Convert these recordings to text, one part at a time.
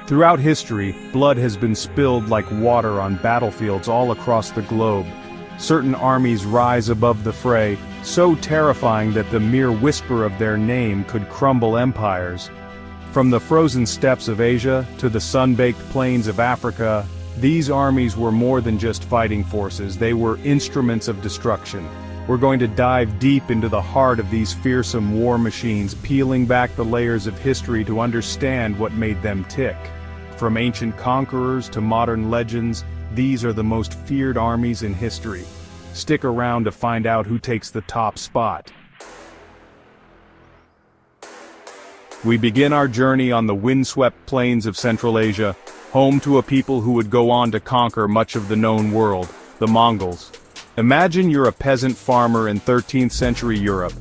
Throughout history, blood has been spilled like water on battlefields all across the globe. Certain armies rise above the fray, so terrifying that the mere whisper of their name could crumble empires. From the frozen steppes of Asia to the sun-baked plains of Africa, these armies were more than just fighting forces, they were instruments of destruction. We're going to dive deep into the heart of these fearsome war machines, peeling back the layers of history to understand what made them tick. From ancient conquerors to modern legends, these are the most feared armies in history. Stick around to find out who takes the top spot. We begin our journey on the windswept plains of Central Asia, home to a people who would go on to conquer much of the known world, the Mongols. Imagine you're a peasant farmer in 13th century Europe.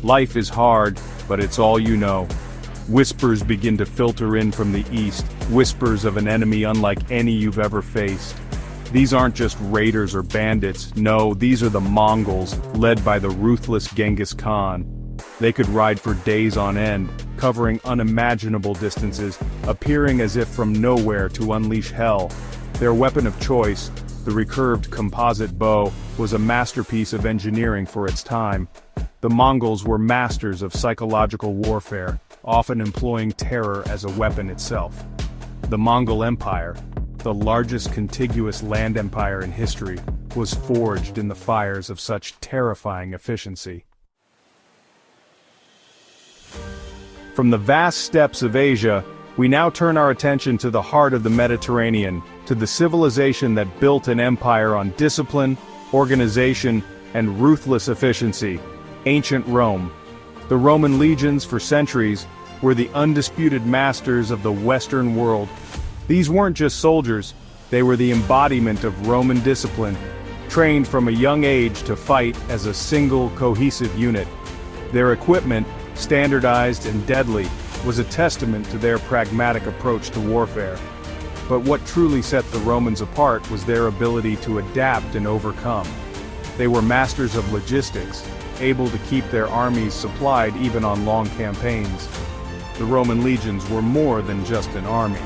Life is hard, but it's all you know. Whispers begin to filter in from the east, whispers of an enemy unlike any you've ever faced. These aren't just raiders or bandits, no, these are the Mongols, led by the ruthless Genghis Khan. They could ride for days on end, covering unimaginable distances, appearing as if from nowhere to unleash hell. Their weapon of choice, the recurved composite bow, was a masterpiece of engineering for its time. The Mongols were masters of psychological warfare, often employing terror as a weapon itself. The Mongol Empire, the largest contiguous land empire in history, was forged in the fires of such terrifying efficiency. From the vast steppes of Asia, we now turn our attention to the heart of the Mediterranean, to the civilization that built an empire on discipline, organization, and ruthless efficiency, ancient Rome. The Roman legions, for centuries, were the undisputed masters of the Western world. These weren't just soldiers, they were the embodiment of Roman discipline, trained from a young age to fight as a single, cohesive unit. Their equipment, standardized and deadly, was a testament to their pragmatic approach to warfare. But what truly set the Romans apart was their ability to adapt and overcome. They were masters of logistics, able to keep their armies supplied even on long campaigns. The Roman legions were more than just an army.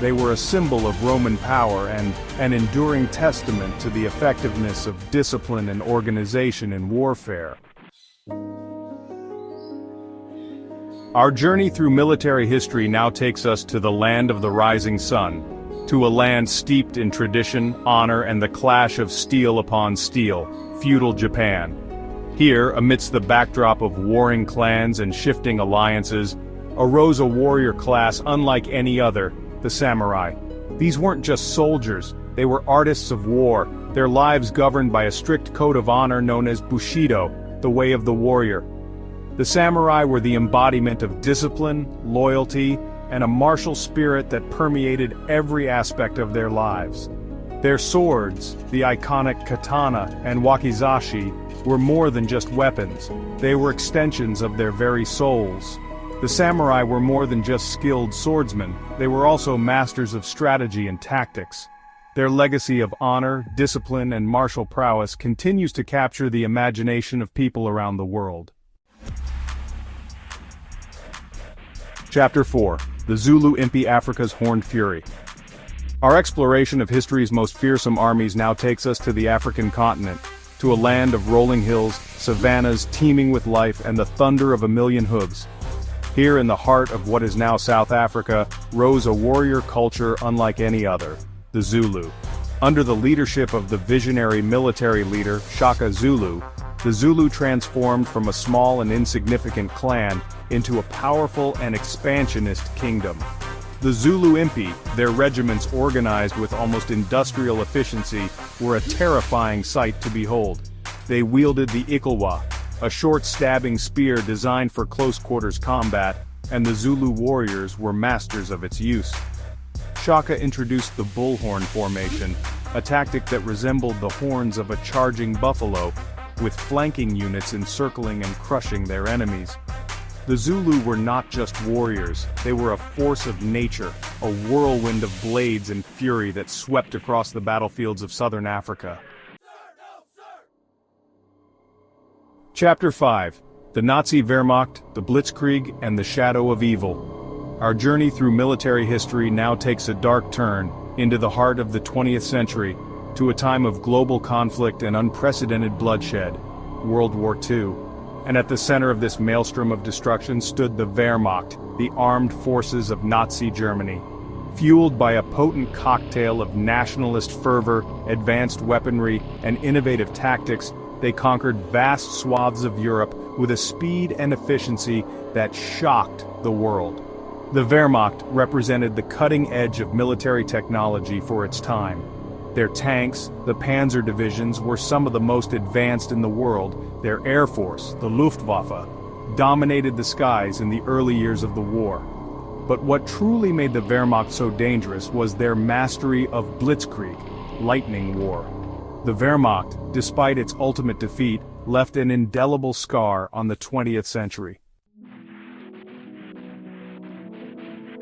They were a symbol of Roman power and an enduring testament to the effectiveness of discipline and organization in warfare. Our journey through military history now takes us to the land of the rising sun, to a land steeped in tradition, honor, and the clash of steel upon steel, feudal Japan. Here, amidst the backdrop of warring clans and shifting alliances, arose a warrior class unlike any other, the samurai. These weren't just soldiers, they were artists of war, their lives governed by a strict code of honor known as Bushido, the way of the warrior. The samurai were the embodiment of discipline, loyalty, and a martial spirit that permeated every aspect of their lives. Their swords, the iconic katana and wakizashi, were more than just weapons. They were extensions of their very souls. The samurai were more than just skilled swordsmen, they were also masters of strategy and tactics. Their legacy of honor, discipline, and martial prowess continues to capture the imagination of people around the world. Chapter 4. The Zulu Impi, Africa's Horned Fury. Our exploration of history's most fearsome armies now takes us to the African continent, to a land of rolling hills, savannas teeming with life, and the thunder of a million hooves. Here in the heart of what is now South Africa, rose a warrior culture unlike any other, the Zulu. Under the leadership of the visionary military leader, Shaka Zulu, the Zulu transformed from a small and insignificant clan into a powerful and expansionist kingdom. The Zulu Impi, their regiments organized with almost industrial efficiency, were a terrifying sight to behold. They wielded the Ikalwa, a short stabbing spear designed for close-quarters combat, and the Zulu warriors were masters of its use. Shaka introduced the bullhorn formation, a tactic that resembled the horns of a charging buffalo, with flanking units encircling and crushing their enemies. The Zulu were not just warriors, they were a force of nature, a whirlwind of blades and fury that swept across the battlefields of southern Africa. Chapter 5. The Nazi Wehrmacht, the Blitzkrieg, and the Shadow of Evil. Our journey through military history now takes a dark turn, into the heart of the 20th century, to a time of global conflict and unprecedented bloodshed, World War II. And at the center of this maelstrom of destruction stood the Wehrmacht, the armed forces of Nazi Germany. Fueled by a potent cocktail of nationalist fervor, advanced weaponry, and innovative tactics, they conquered vast swaths of Europe with a speed and efficiency that shocked the world. The Wehrmacht represented the cutting edge of military technology for its time. Their tanks, the Panzer divisions, were some of the most advanced in the world. Their air force, the Luftwaffe, dominated the skies in the early years of the war. But what truly made the Wehrmacht so dangerous was their mastery of blitzkrieg, lightning war. The Wehrmacht, despite its ultimate defeat, left an indelible scar on the 20th century.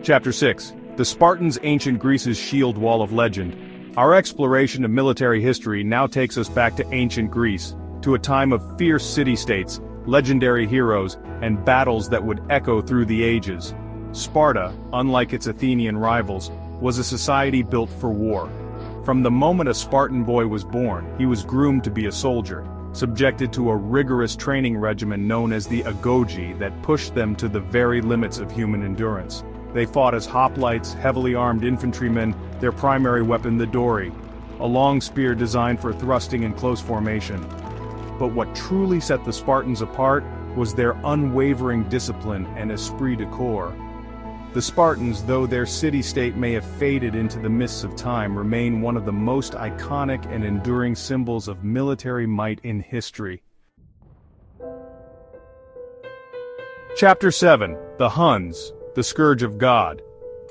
Chapter 6. The Spartans, Ancient Greece's Shield Wall of Legend. Our exploration of military history now takes us back to ancient Greece, to a time of fierce city-states, legendary heroes, and battles that would echo through the ages. Sparta, unlike its Athenian rivals, was a society built for war. From the moment a Spartan boy was born, he was groomed to be a soldier, subjected to a rigorous training regimen known as the agoge that pushed them to the very limits of human endurance. They fought as hoplites, heavily armed infantrymen, their primary weapon the dory, a long spear designed for thrusting in close formation. But what truly set the Spartans apart was their unwavering discipline and esprit de corps. The Spartans, though their city-state may have faded into the mists of time, remain one of the most iconic and enduring symbols of military might in history. Chapter 7. The Huns, the Scourge of God.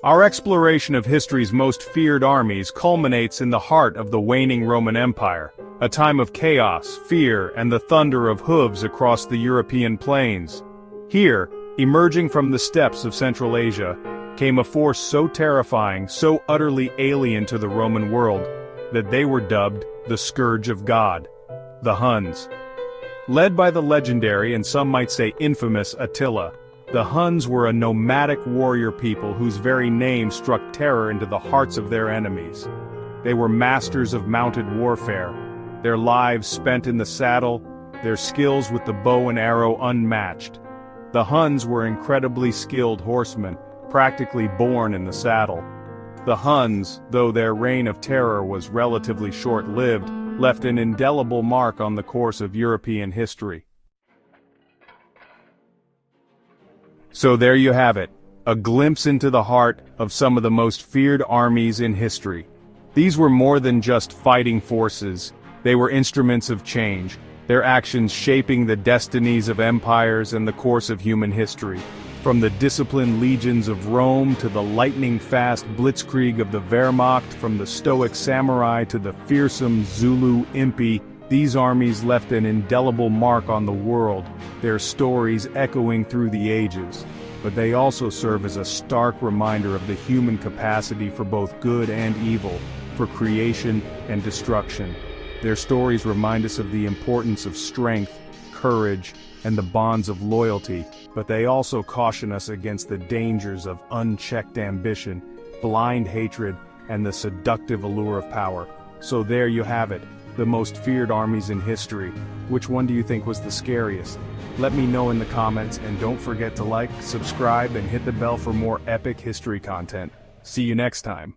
Our exploration of history's most feared armies culminates in the heart of the waning Roman Empire, a time of chaos, fear, and the thunder of hooves across the European plains. Here, emerging from the steppes of Central Asia, came a force so terrifying, so utterly alien to the Roman world, that they were dubbed the Scourge of God, the Huns. Led by the legendary and some might say infamous Attila, the Huns were a nomadic warrior people whose very name struck terror into the hearts of their enemies. They were masters of mounted warfare, their lives spent in the saddle, their skills with the bow and arrow unmatched. The Huns were incredibly skilled horsemen, practically born in the saddle. The Huns, though their reign of terror was relatively short-lived, left an indelible mark on the course of European history. So there you have it, a glimpse into the heart of some of the most feared armies in history. These were more than just fighting forces, they were instruments of change, their actions shaping the destinies of empires and the course of human history. From the disciplined legions of Rome to the lightning-fast blitzkrieg of the Wehrmacht, from the stoic samurai to the fearsome Zulu Impi, these armies left an indelible mark on the world, their stories echoing through the ages. But they also serve as a stark reminder of the human capacity for both good and evil, for creation and destruction. Their stories remind us of the importance of strength, courage, and the bonds of loyalty, but they also caution us against the dangers of unchecked ambition, blind hatred, and the seductive allure of power. So there you have it, the most feared armies in history. Which one do you think was the scariest? Let me know in the comments, and don't forget to like, subscribe, and hit the bell for more epic history content. See you next time.